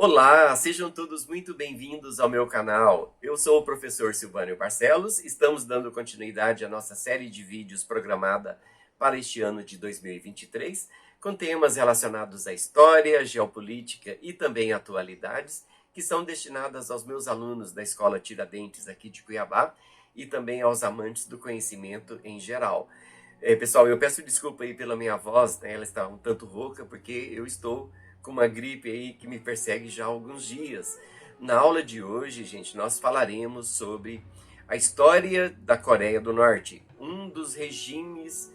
Olá, sejam todos muito bem-vindos ao meu canal. Eu sou o professor Silvânio Barcelos, estamos dando continuidade à nossa série de vídeos programada para este ano de 2023, com temas relacionados à história, geopolítica e também atualidades, que são destinadas aos meus alunos da Escola Tiradentes aqui de Cuiabá e também aos amantes do conhecimento em geral. Pessoal, eu peço desculpa aí pela minha voz, né? Ela está um tanto rouca porque eu estou com uma gripe aí que me persegue já há alguns dias. Na aula de hoje, gente, nós falaremos sobre a história da Coreia do Norte, um dos regimes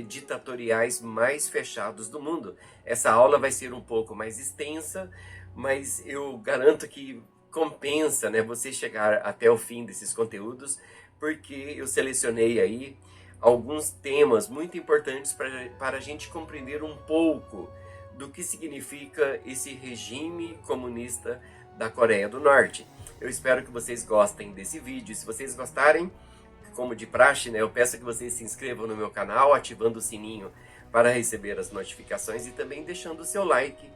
ditatoriais mais fechados do mundo. Essa aula vai ser um pouco mais extensa, mas eu garanto que compensa, né, você chegar até o fim desses conteúdos, porque eu selecionei aí alguns temas muito importantes para a gente compreender um pouco do que significa esse regime comunista da Coreia do Norte. Eu espero que vocês gostem desse vídeo. Se vocês gostarem, como de praxe, né, eu peço que vocês se inscrevam no meu canal, ativando o sininho para receber as notificações e também deixando o seu like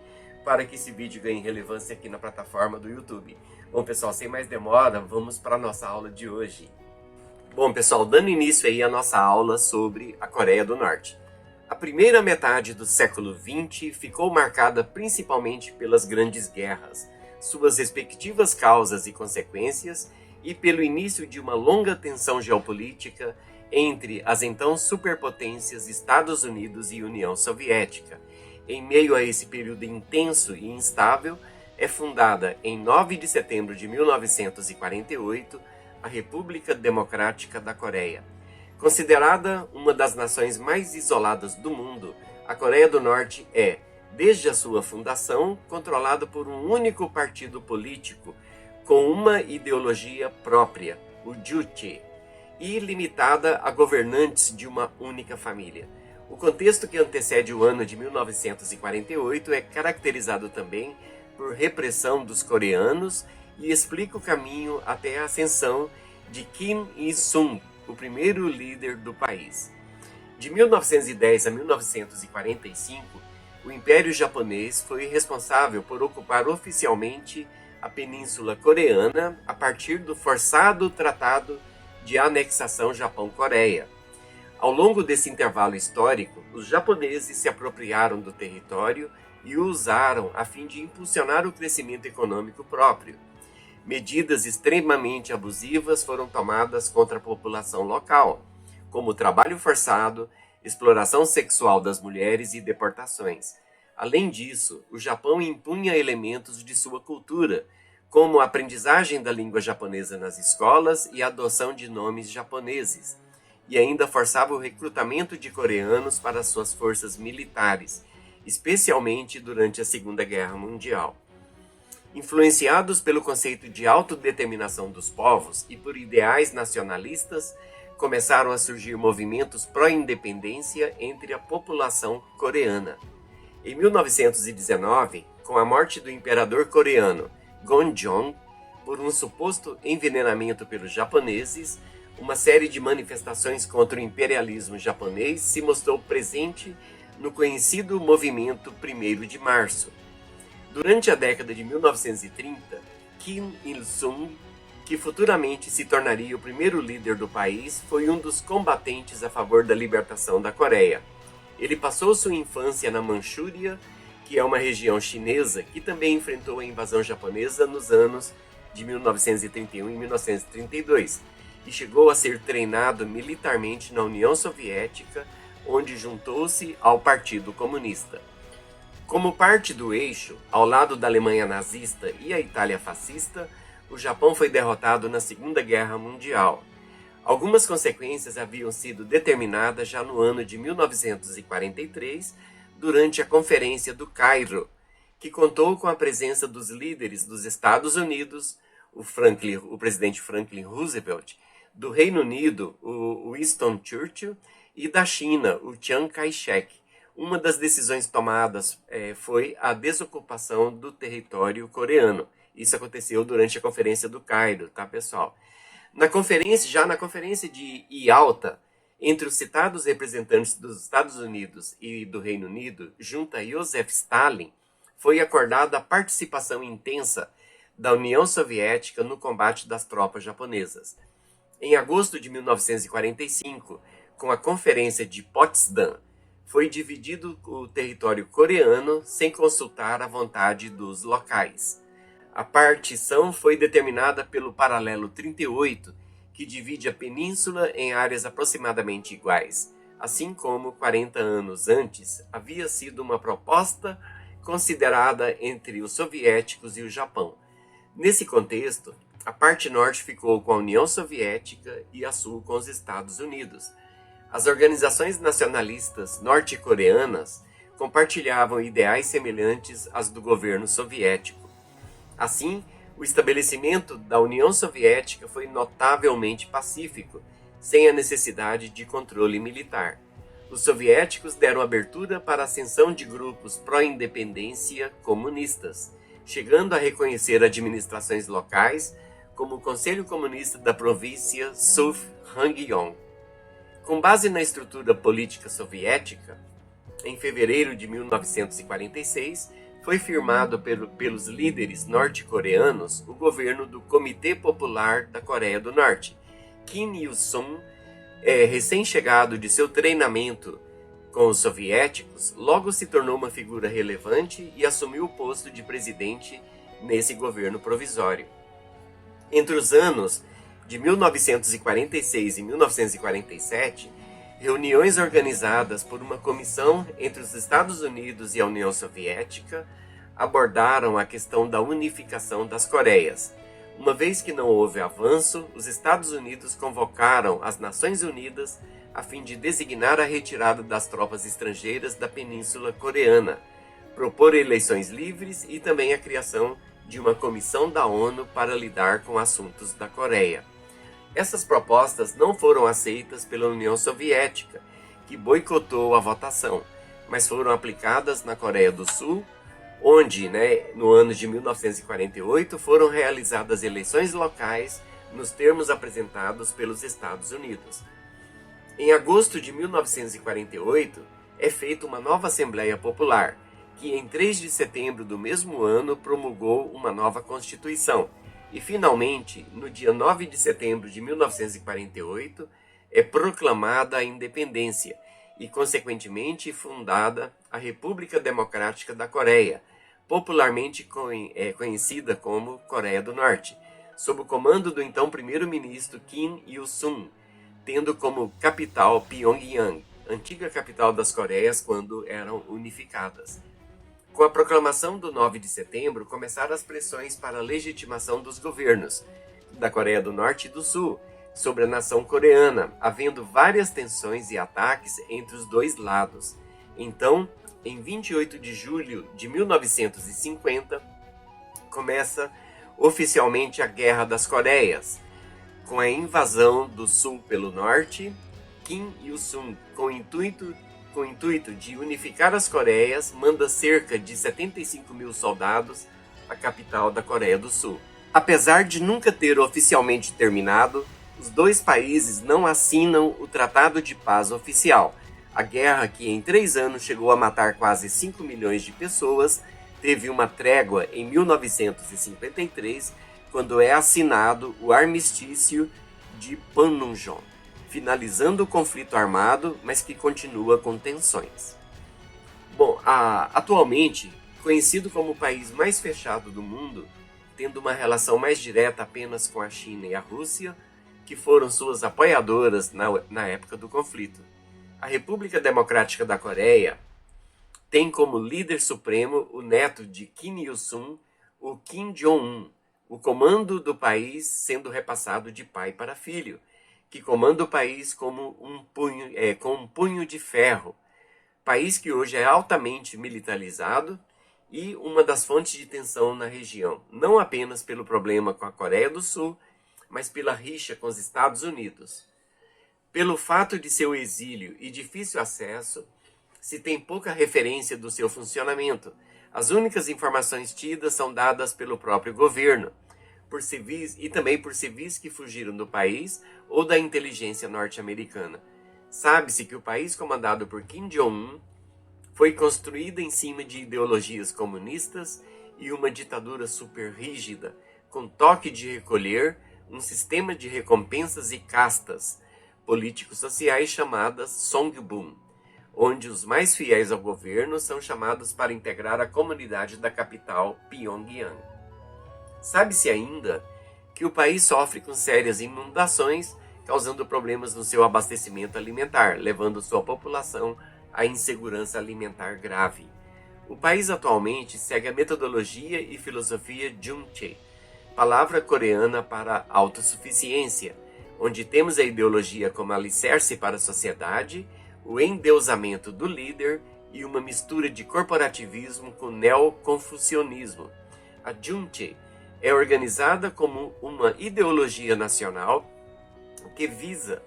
para que esse vídeo ganhe relevância aqui na plataforma do YouTube. Bom, pessoal, sem mais demora, vamos para a nossa aula de hoje. Bom, pessoal, dando início aí à nossa aula sobre a Coreia do Norte. A primeira metade do século XX ficou marcada principalmente pelas grandes guerras, suas respectivas causas e consequências, e pelo início de uma longa tensão geopolítica entre as então superpotências Estados Unidos e União Soviética. Em meio a esse período intenso e instável, é fundada em 9 de setembro de 1948 a República Democrática da Coreia. Considerada uma das nações mais isoladas do mundo, a Coreia do Norte é, desde a sua fundação, controlada por um único partido político com uma ideologia própria, o Juche, e limitada a governantes de uma única família. O contexto que antecede o ano de 1948 é caracterizado também por repressão dos coreanos e explica o caminho até a ascensão de Kim Il-sung, o primeiro líder do país. De 1910 a 1945, o Império Japonês foi responsável por ocupar oficialmente a Península Coreana a partir do forçado Tratado de Anexação Japão-Coreia. Ao longo desse intervalo histórico, os japoneses se apropriaram do território e o usaram a fim de impulsionar o crescimento econômico próprio. Medidas extremamente abusivas foram tomadas contra a população local, como trabalho forçado, exploração sexual das mulheres e deportações. Além disso, o Japão impunha elementos de sua cultura, como a aprendizagem da língua japonesa nas escolas e a adoção de nomes japoneses, e ainda forçava o recrutamento de coreanos para suas forças militares, especialmente durante a Segunda Guerra Mundial. Influenciados pelo conceito de autodeterminação dos povos e por ideais nacionalistas, começaram a surgir movimentos pró-independência entre a população coreana. Em 1919, com a morte do imperador coreano Gonjong por um suposto envenenamento pelos japoneses, uma série de manifestações contra o imperialismo japonês se mostrou presente no conhecido movimento 1º de Março. Durante a década de 1930, Kim Il-sung, que futuramente se tornaria o primeiro líder do país, foi um dos combatentes a favor da libertação da Coreia. Ele passou sua infância na Manchúria, que é uma região chinesa que também enfrentou a invasão japonesa nos anos de 1931 e 1932, e chegou a ser treinado militarmente na União Soviética, onde juntou-se ao Partido Comunista. Como parte do eixo, ao lado da Alemanha nazista e a Itália fascista, o Japão foi derrotado na Segunda Guerra Mundial. Algumas consequências haviam sido determinadas já no ano de 1943, durante a Conferência do Cairo, que contou com a presença dos líderes dos Estados Unidos, o presidente Franklin Roosevelt, do Reino Unido, o Winston Churchill, e da China, o Chiang Kai-shek. Uma das decisões tomadas foi a desocupação do território coreano. Isso aconteceu durante a Conferência do Cairo, tá, pessoal? Já na conferência de Yalta, entre os citados representantes dos Estados Unidos e do Reino Unido, junto a Joseph Stalin, foi acordada a participação intensa da União Soviética no combate das tropas japonesas. Em agosto de 1945, com a Conferência de Potsdam, foi dividido o território coreano sem consultar a vontade dos locais. A partição foi determinada pelo Paralelo 38, que divide a península em áreas aproximadamente iguais, assim como 40 anos antes havia sido uma proposta considerada entre os soviéticos e o Japão. Nesse contexto, a parte norte ficou com a União Soviética e a sul com os Estados Unidos. As organizações nacionalistas norte-coreanas compartilhavam ideais semelhantes às do governo soviético. Assim, o estabelecimento da União Soviética foi notavelmente pacífico, sem a necessidade de controle militar. Os soviéticos deram abertura para a ascensão de grupos pró-independência comunistas, chegando a reconhecer administrações locais, como o Conselho Comunista da província Suvh-Hangyong. Com base na estrutura política soviética, em fevereiro de 1946, foi firmado pelos líderes norte-coreanos o governo do Comitê Popular da Coreia do Norte. Kim Il-sung, recém-chegado de seu treinamento com os soviéticos, logo se tornou uma figura relevante e assumiu o posto de presidente nesse governo provisório. Entre os anos de 1946 e 1947, reuniões organizadas por uma comissão entre os Estados Unidos e a União Soviética abordaram a questão da unificação das Coreias. Uma vez que não houve avanço, os Estados Unidos convocaram as Nações Unidas a fim de designar a retirada das tropas estrangeiras da Península Coreana, propor eleições livres e também a criação de uma comissão da ONU para lidar com assuntos da Coreia. Essas propostas não foram aceitas pela União Soviética, que boicotou a votação, mas foram aplicadas na Coreia do Sul, onde, no ano de 1948, foram realizadas eleições locais nos termos apresentados pelos Estados Unidos. Em agosto de 1948, é feita uma nova Assembleia Popular, que em 3 de setembro do mesmo ano promulgou uma nova Constituição. E, finalmente, no dia 9 de setembro de 1948, é proclamada a independência e, consequentemente, fundada a República Democrática da Coreia, popularmente conhecida como Coreia do Norte, sob o comando do então primeiro-ministro Kim Il-sung, tendo como capital Pyongyang, antiga capital das Coreias quando eram unificadas. Com a proclamação do 9 de setembro, começaram as pressões para a legitimação dos governos da Coreia do Norte e do Sul sobre a nação coreana, havendo várias tensões e ataques entre os dois lados. Então, em 28 de julho de 1950, começa oficialmente a Guerra das Coreias, com a invasão do Sul pelo Norte. Kim Il-sung, com o intuito de unificar as Coreias, manda cerca de 75 mil soldados à capital da Coreia do Sul. Apesar de nunca ter oficialmente terminado, os dois países não assinam o Tratado de Paz oficial. A guerra, que em 3 anos chegou a matar quase 5 milhões de pessoas, teve uma trégua em 1953, quando é assinado o Armistício de Panmunjom, finalizando o conflito armado, mas que continua com tensões. Bom, atualmente, conhecido como o país mais fechado do mundo, tendo uma relação mais direta apenas com a China e a Rússia, que foram suas apoiadoras na época do conflito. A República Democrática da Coreia tem como líder supremo o neto de Kim Il-sung, o Kim Jong-un, o comando do país sendo repassado de pai para filho, que comanda o país como com um punho de ferro, país que hoje é altamente militarizado e uma das fontes de tensão na região, não apenas pelo problema com a Coreia do Sul, mas pela rixa com os Estados Unidos. Pelo fato de seu exílio e difícil acesso, se tem pouca referência do seu funcionamento. As únicas informações tidas são dadas pelo próprio governo, por civis e também por civis que fugiram do país ou da inteligência norte-americana. Sabe-se que o país comandado por Kim Jong-un foi construída em cima de ideologias comunistas e uma ditadura super rígida, com toque de recolher, um sistema de recompensas e castas políticos sociais chamadas Songbun, onde os mais fiéis ao governo são chamados para integrar a comunidade da capital, Pyongyang. Sabe-se ainda que o país sofre com sérias inundações, causando problemas no seu abastecimento alimentar, levando sua população à insegurança alimentar grave. O país atualmente segue a metodologia e filosofia Jungche, palavra coreana para autossuficiência, onde temos a ideologia como alicerce para a sociedade, o endeusamento do líder e uma mistura de corporativismo com neoconfucionismo. A Jungche é organizada como uma ideologia nacional que visa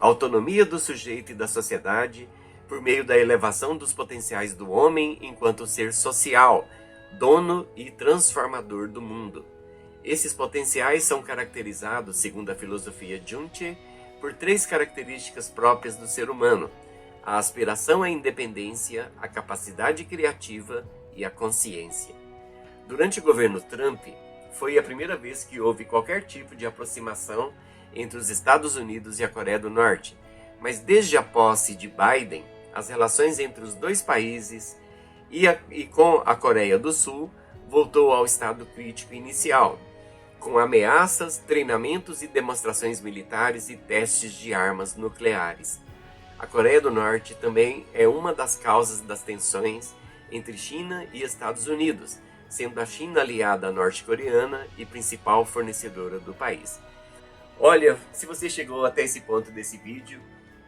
a autonomia do sujeito e da sociedade por meio da elevação dos potenciais do homem enquanto ser social, dono e transformador do mundo. Esses potenciais são caracterizados, segundo a filosofia Jungche, por 3 características próprias do ser humano: a aspiração à independência, a capacidade criativa e a consciência. Durante o governo Trump, foi a primeira vez que houve qualquer tipo de aproximação entre os Estados Unidos e a Coreia do Norte, mas desde a posse de Biden, as relações entre os dois países e com a Coreia do Sul voltou ao estado crítico inicial, com ameaças, treinamentos e demonstrações militares e testes de armas nucleares. A Coreia do Norte também é uma das causas das tensões entre China e Estados Unidos, sendo a China aliada norte-coreana e principal fornecedora do país. Olha, se você chegou até esse ponto desse vídeo,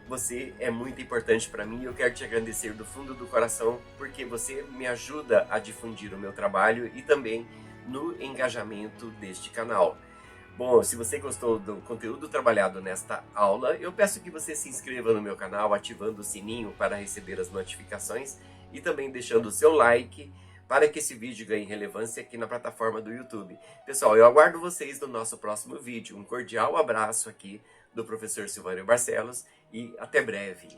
você é muito importante para mim e eu quero te agradecer do fundo do coração porque você me ajuda a difundir o meu trabalho e também no engajamento deste canal. Bom, se você gostou do conteúdo trabalhado nesta aula, eu peço que você se inscreva no meu canal ativando o sininho para receber as notificações e também deixando o seu like para que esse vídeo ganhe relevância aqui na plataforma do YouTube. Pessoal, eu aguardo vocês no nosso próximo vídeo. Um cordial abraço aqui do professor Silvânio Barcelos e até breve.